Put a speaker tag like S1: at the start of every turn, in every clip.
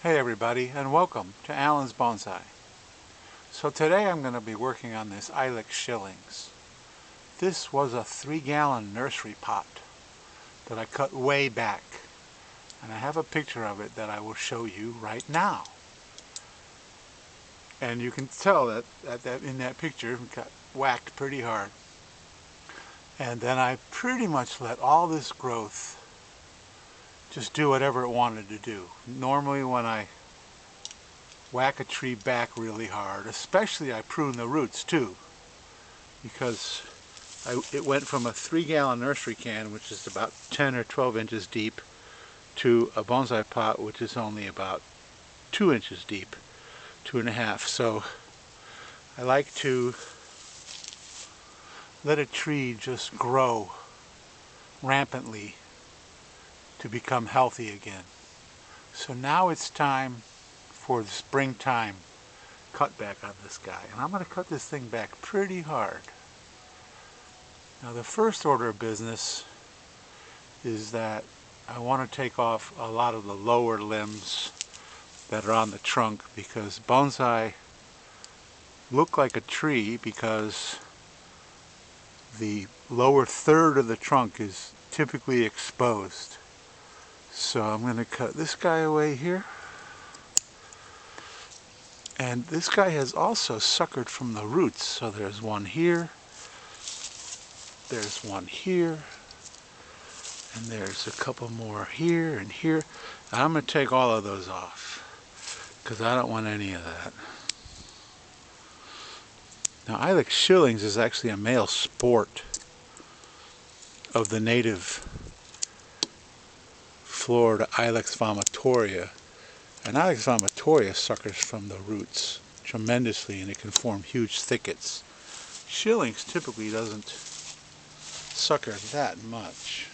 S1: Hey everybody, and welcome to Alan's Bonsai. So today I'm going to be working on this Ilex Shillings. This was a 3-gallon nursery pot that I cut way back, and I have a picture of it that I will show you right now. And you can tell that in that picture it got whacked pretty hard. And then I pretty much let all this growth just do whatever it wanted to do. Normally when I whack a tree back really hard, especially I prune the roots too, because it went from a 3-gallon nursery can, which is about 10 or 12 inches deep, to a bonsai pot which is only about 2 inches deep, 2.5. So I like to let a tree just grow rampantly to become healthy again. So now it's time for the springtime cut back on this guy, and I'm going to cut this thing back pretty hard. Now the first order of business is that I want to take off a lot of the lower limbs that are on the trunk, because bonsai look like a tree because the lower third of the trunk is typically exposed. So I'm going to cut this guy away here. And this guy has also suckered from the roots. So there's one here, there's one here, and there's a couple more here and here. I'm going to take all of those off because I don't want any of that. Now Ilex Shillings is actually a male sport of the native Florida Ilex vomitoria. And Ilex vomitoria suckers from the roots tremendously, and it can form huge thickets. Shillings typically doesn't sucker that much.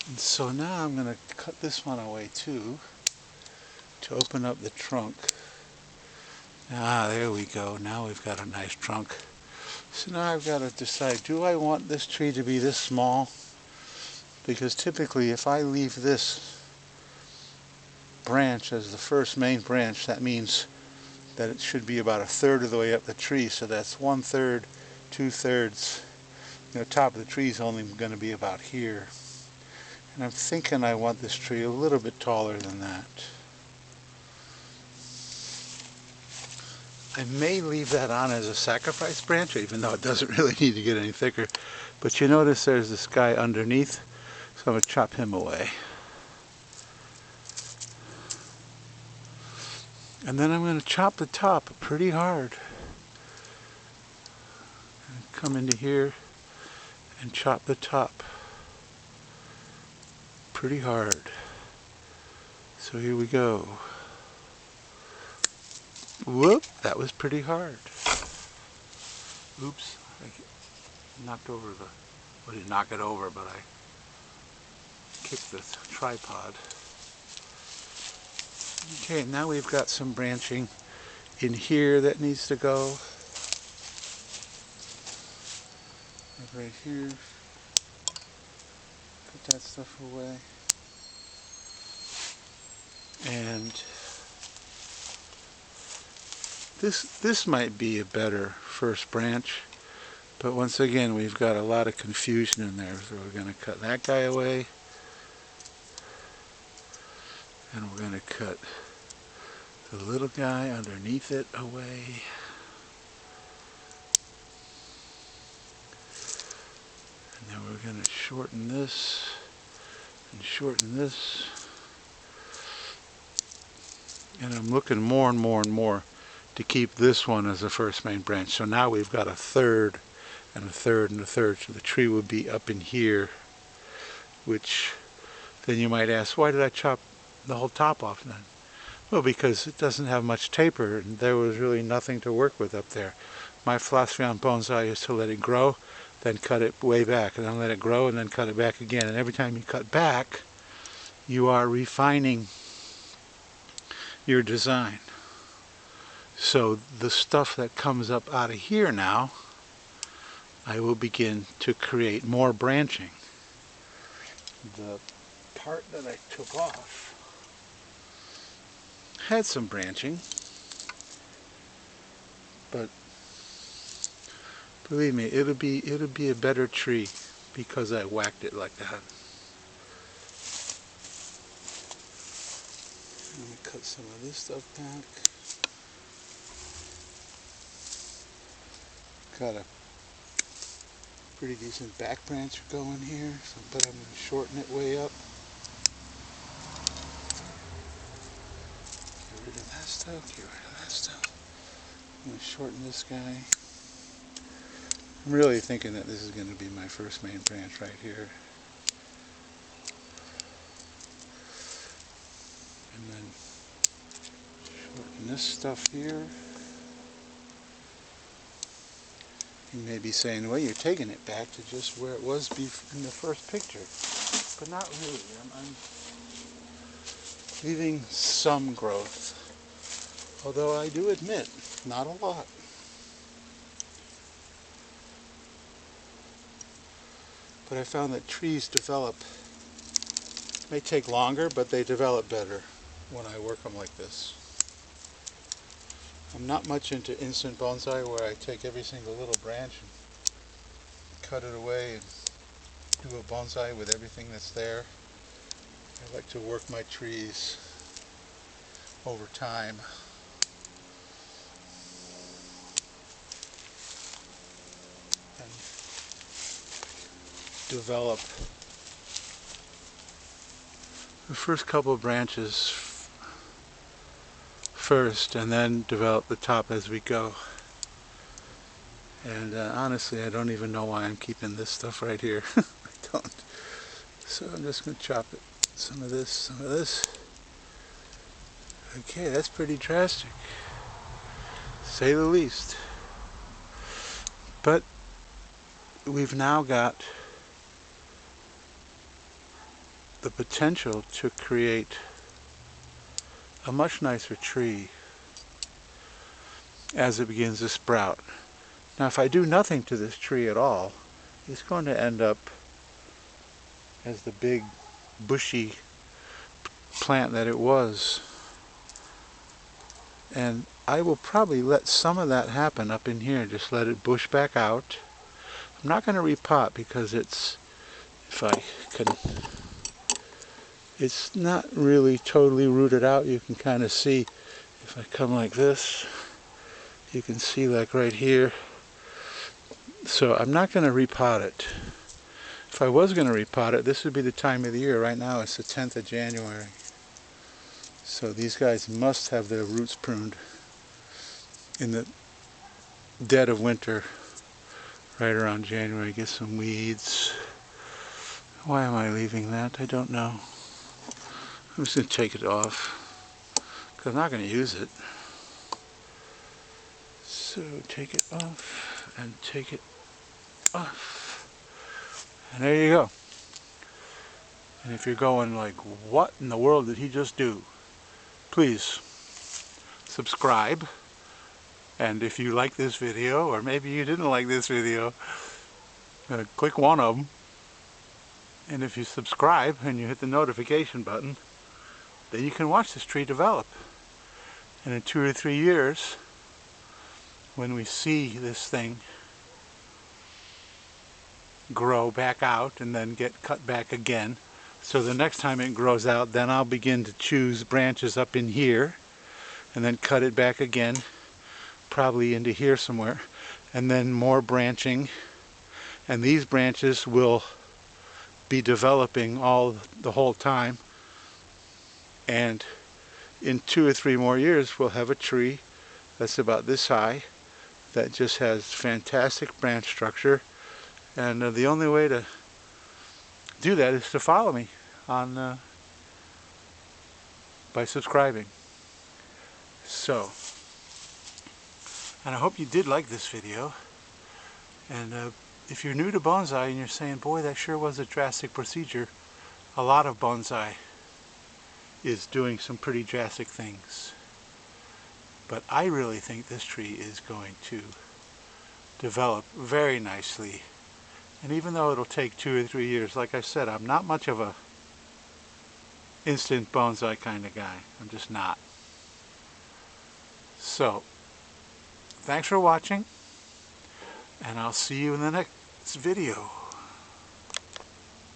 S1: And so now I'm going to cut this one away too, to open up the trunk. Ah, there we go. Now we've got a nice trunk. So now I've got to decide, do I want this tree to be this small? Because typically if I leave this branch as the first main branch, that means that it should be about 1/3 of the way up the tree. So that's 1/3, 2/3. The top of the tree is only going to be about here. And I'm thinking I want this tree a little bit taller than that. I may leave that on as a sacrifice branch, even though it doesn't really need to get any thicker. But you notice there's this guy underneath, so I'm going to chop him away. And then I'm going to chop the top pretty hard. Come into here and chop the top pretty hard. So here we go. Whoop, that was pretty hard. Oops, I knocked over the, well, I didn't knock it over, but I kicked the tripod. Okay, now we've got some branching in here that needs to go. Right here. Put that stuff away. And this might be a better first branch, but once again we've got a lot of confusion in there, so we're going to cut that guy away, and we're going to cut the little guy underneath it away. And then we're going to shorten this and shorten this. And I'm looking more and more and more to keep this one as the first main branch. So now we've got 1/3 and 1/3 and 1/3. So the tree would be up in here, which then you might ask, why did I chop the whole top off then? Well, because it doesn't have much taper, and there was really nothing to work with up there. My philosophy on bonsai is to let it grow, then cut it way back, and then let it grow, and then cut it back again. And every time you cut back, you are refining your design. So the stuff that comes up out of here now, I will begin to create more branching. The part that I took off had some branching, but believe me, it'll be a better tree because I whacked it like that. Let me cut some of this stuff back. Got a pretty decent back branch going here, but I'm going to shorten it way up. Get rid of that stuff, get rid of that stuff. I'm going to shorten this guy. I'm really thinking that this is going to be my first main branch right here. And then shorten this stuff here. You may be saying, well, you're taking it back to just where it was in the first picture. But not really. I'm leaving some growth. Although I do admit, not a lot. But I found that trees develop, may take longer, but they develop better when I work them like this. I'm not much into instant bonsai where I take every single little branch and cut it away and do a bonsai with everything that's there. I like to work my trees over time. And develop the first couple of branches first and then develop the top as we go. And honestly, I don't even know why I'm keeping this stuff right here. I don't. So I'm just going to chop it. Some of this, some of this. Okay, that's pretty drastic, to say the least. But we've now got the potential to create a much nicer tree as it begins to sprout. Now if I do nothing to this tree at all, it's going to end up as the big bushy plant that it was. And I will probably let some of that happen up in here, just let it bush back out. I'm not going to repot because it's not really totally rooted out. You can kind of see if I come like this, you can see like right here. So I'm not going to repot it. If I was going to repot it, this would be the time of the year. Right now it's the 10th of January. So these guys must have their roots pruned in the dead of winter, right around January. Get some weeds. Why am I leaving that? I don't know. I'm just going to take it off because I'm not going to use it. So take it off and take it off. And there you go. And if you're going like, what in the world did he just do? Please subscribe. And if you like this video, or maybe you didn't like this video, click one of them. And if you subscribe and you hit the notification button, then you can watch this tree develop. And in 2 or 3 years, when we see this thing grow back out and then get cut back again, so the next time it grows out, then I'll begin to choose branches up in here and then cut it back again, probably into here somewhere, and then more branching, and these branches will be developing the whole time, and in 2 or 3 more years we'll have a tree that's about this high that just has fantastic branch structure. And the only way to do that is to follow me on by subscribing. So, and I hope you did like this video. And if you're new to bonsai and you're saying, boy, that sure was a drastic procedure, a lot of bonsai is doing some pretty drastic things. But I really think this tree is going to develop very nicely. And even though it'll take 2 or 3 years, like I said, I'm not much of a instant bonsai kind of guy. I'm just not. So, thanks for watching, and I'll see you in the next video.